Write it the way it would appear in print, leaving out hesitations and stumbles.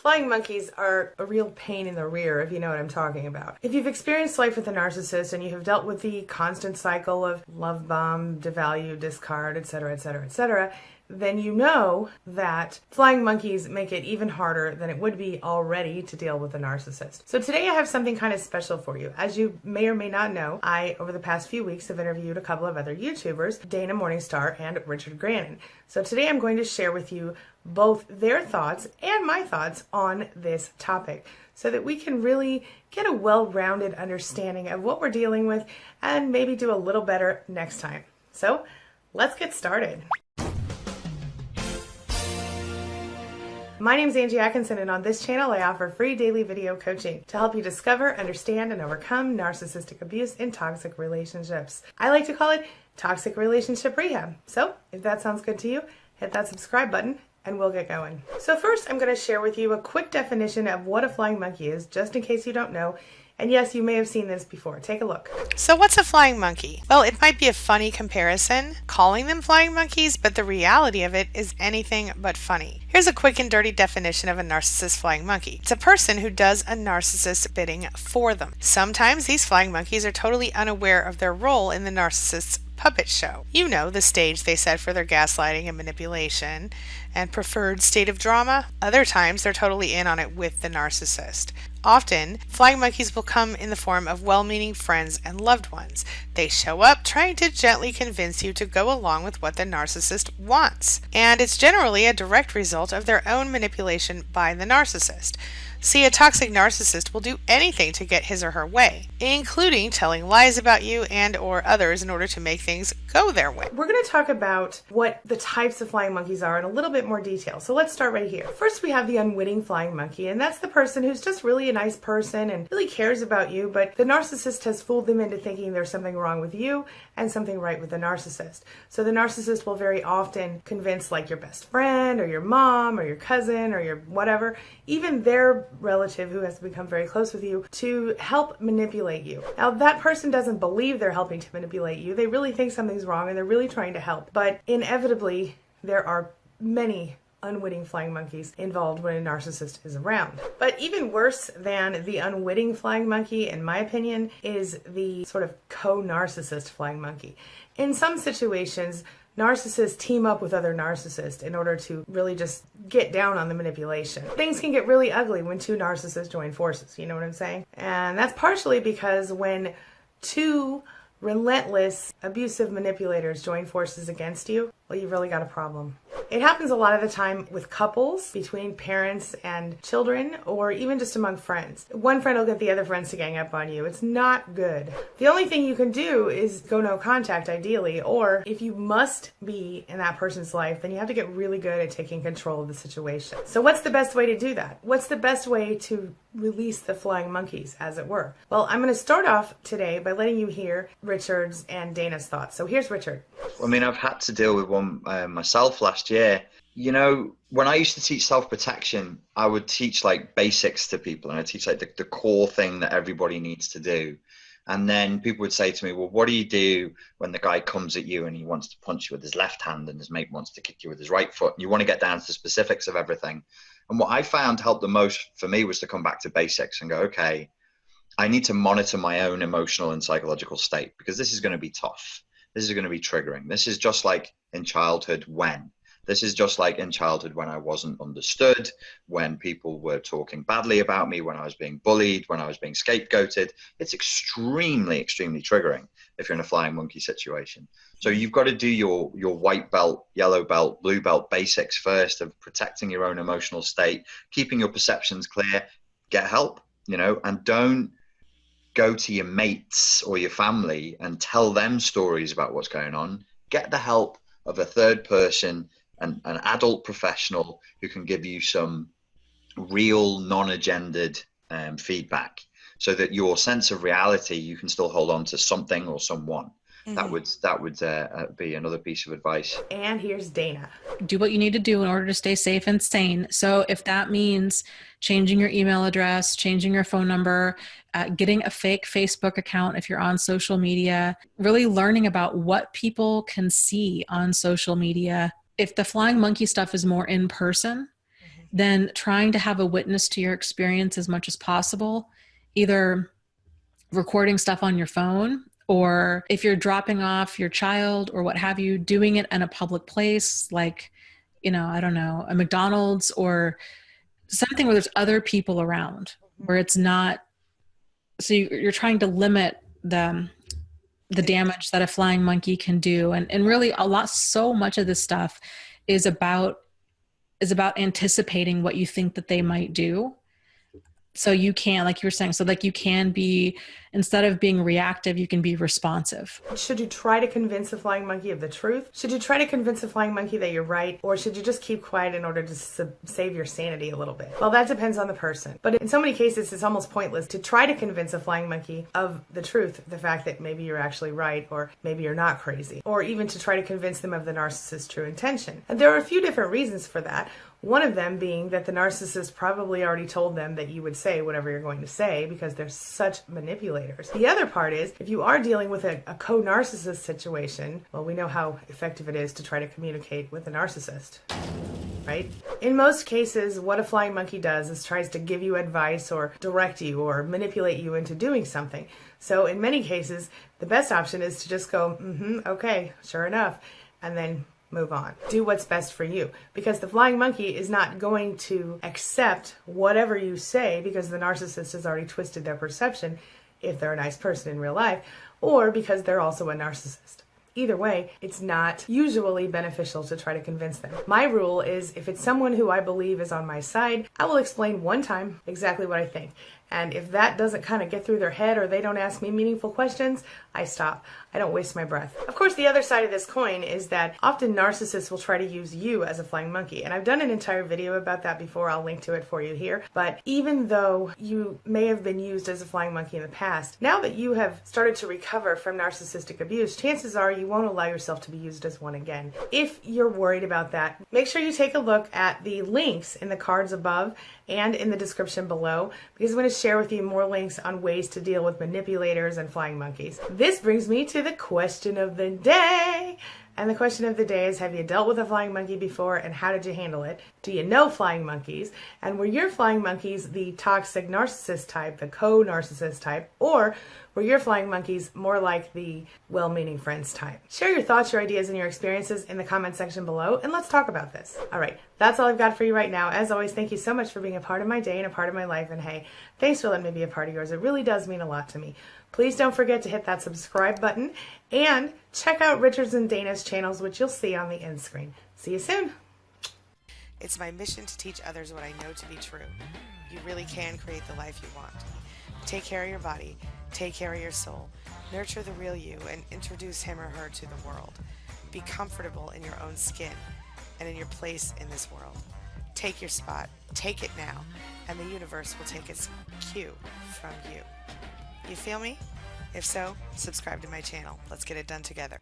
Flying monkeys are a real pain in the rear, if you know what I'm talking about. If you've experienced life with a narcissist and you have dealt with the constant cycle of love bomb, devalue, discard, etc., etc., etc., then you know that flying monkeys make it even harder than it would be already to deal with a narcissist. So today I have something kind of special for you. As you may or may not know, I, over the past few weeks, have interviewed a couple of other YouTubers, Dana Morningstar and Richard Grannon. So today I'm going to share with you both their thoughts and my thoughts on this topic so that we can really get a well-rounded understanding of what we're dealing with and maybe do a little better next time. So let's get started. My name is Angie Atkinson, and on this channel I offer free daily video coaching to help you discover, understand, and overcome narcissistic abuse in toxic relationships. I like to call it toxic relationship rehab. So if that sounds good to you, hit that subscribe button and we'll get going. So first I'm going to share with you a quick definition of what a flying monkey is, just in case you don't know. And yes, you may have seen this before. Take a look. So what's a flying monkey? Well, it might be a funny comparison, calling them flying monkeys, but the reality of it is anything but funny. Here's a quick and dirty definition of a narcissist flying monkey. It's a person who does a narcissist's bidding for them. Sometimes these flying monkeys are totally unaware of their role in the narcissist's puppet show. You know, the stage they set for their gaslighting and manipulation and preferred state of drama. Other times they're totally in on it with the narcissist. Often, flying monkeys will come in the form of well-meaning friends and loved ones. They show up trying to gently convince you to go along with what the narcissist wants. And it's generally a direct result of their own manipulation by the narcissist. See, a toxic narcissist will do anything to get his or her way, including telling lies about you and or others in order to make things go their way. We're going to talk about what the types of flying monkeys are in a little bit more detail. So let's start right here. First, we have the unwitting flying monkey, and that's the person who's just really a nice person and really cares about you, but the narcissist has fooled them into thinking there's something wrong with you and something right with the narcissist. So the narcissist will very often convince like your best friend or your mom or your cousin or your whatever, even their relative who has become very close with you, to help manipulate you. Now that person doesn't believe they're helping to manipulate you. They really think something's wrong and they're really trying to help. But inevitably there are many unwitting flying monkeys involved when a narcissist is around. But even worse than the unwitting flying monkey, in my opinion, is the sort of co-narcissist flying monkey. In some situations, narcissists team up with other narcissists in order to really just get down on the manipulation. Things can get really ugly when two narcissists join forces, you know what I'm saying? And that's partially because when two relentless, abusive manipulators join forces against you, well, you've really got a problem. It happens a lot of the time with couples, between parents and children, or even just among friends. One friend will get the other friends to gang up on you. It's not good. The only thing you can do is go no contact, ideally, or if you must be in that person's life, then you have to get really good at taking control of the situation. So what's the best way to do that? What's the best way to release the flying monkeys, as it were? Well, I'm going to start off today by letting you hear Richard's and Dana's thoughts. So here's Richard. I mean, I've had to deal with one myself last year. You know, when I used to teach self-protection, I would teach like basics to people, and I teach like the core thing that everybody needs to do. And then people would say to me, well, what do you do when the guy comes at you and he wants to punch you with his left hand and his mate wants to kick you with his right foot? And you want to get down to the specifics of everything. And what I found helped the most for me was to come back to basics and go, okay, I need to monitor my own emotional and psychological state, because this is going to be tough. This is going to be triggering. This is just like in childhood when. This is just like in childhood when I wasn't understood, when people were talking badly about me, when I was being bullied, when I was being scapegoated. It's extremely, extremely triggering if you're in a flying monkey situation. So you've got to do your white belt, yellow belt, blue belt basics first of protecting your own emotional state, keeping your perceptions clear, get help, you know, and don't go to your mates or your family and tell them stories about what's going on. Get the help of a third person, an adult professional who can give you some real non-agendered feedback, so that your sense of reality, you can still hold on to something or someone. Mm-hmm. That would be another piece of advice. And here's Dana. Do what you need to do in order to stay safe and sane. So if that means changing your email address, changing your phone number, getting a fake Facebook account if you're on social media, really learning about what people can see on social media. If the flying monkey stuff is more in person, then trying to have a witness to your experience as much as possible, either recording stuff on your phone, or if you're dropping off your child or what have you, doing it in a public place like, I don't know, a McDonald's or something where there's other people around, where it's not, so you're trying to limit the damage that a flying monkey can do. And really so much of this stuff is about anticipating what you think that they might do. So you can, like you were saying, you can be, instead of being reactive, you can be responsive. Should you try to convince a flying monkey of the truth? Should you try to convince a flying monkey that you're right? Or should you just keep quiet in order to save your sanity a little bit? Well, that depends on the person. But in so many cases, it's almost pointless to try to convince a flying monkey of the truth, the fact that maybe you're actually right, or maybe you're not crazy, or even to try to convince them of the narcissist's true intention. And there are a few different reasons for that. One of them being that the narcissist probably already told them that you would say whatever you're going to say because they're such manipulators. The other part is, if you are dealing with a co-narcissist situation, well, we know how effective it is to try to communicate with a narcissist, right? In most cases, what a flying monkey does is tries to give you advice or direct you or manipulate you into doing something. So in many cases, the best option is to just go, okay, sure enough, and then move on. Do what's best for you, because the flying monkey is not going to accept whatever you say because the narcissist has already twisted their perception if they're a nice person in real life, or because they're also a narcissist. Either way, it's not usually beneficial to try to convince them. My rule is, if it's someone who I believe is on my side, I will explain one time exactly what I think. And if that doesn't kind of get through their head, or they don't ask me meaningful questions, I stop. I don't waste my breath. Of course, the other side of this coin is that often narcissists will try to use you as a flying monkey. And I've done an entire video about that before. I'll link to it for you here. But even though you may have been used as a flying monkey in the past, now that you have started to recover from narcissistic abuse, chances are you won't allow yourself to be used as one again. If you're worried about that, make sure you take a look at the links in the cards above and in the description below, because I'm going to share with you more links on ways to deal with manipulators and flying monkeys. This brings me to the question of the day. And the question of the day is, have you dealt with a flying monkey before, and how did you handle it? Do you know flying monkeys? And were your flying monkeys the toxic narcissist type, the co-narcissist type, or were your flying monkeys more like the well-meaning friends type? Share your thoughts, your ideas, and your experiences in the comment section below, and let's talk about this. All right, that's all I've got for you right now. As always, thank you so much for being a part of my day and a part of my life, and hey, thanks for letting me be a part of yours. It really does mean a lot to me. Please don't forget to hit that subscribe button and check out Richard's and Dana's channels, which you'll see on the end screen. See you soon. It's my mission to teach others what I know to be true. You really can create the life you want. Take care of your body, take care of your soul, nurture the real you, and introduce him or her to the world. Be comfortable in your own skin and in your place in this world. Take your spot, take it now, and the universe will take its cue from you. You feel me? If so, subscribe to my channel. Let's get it done together.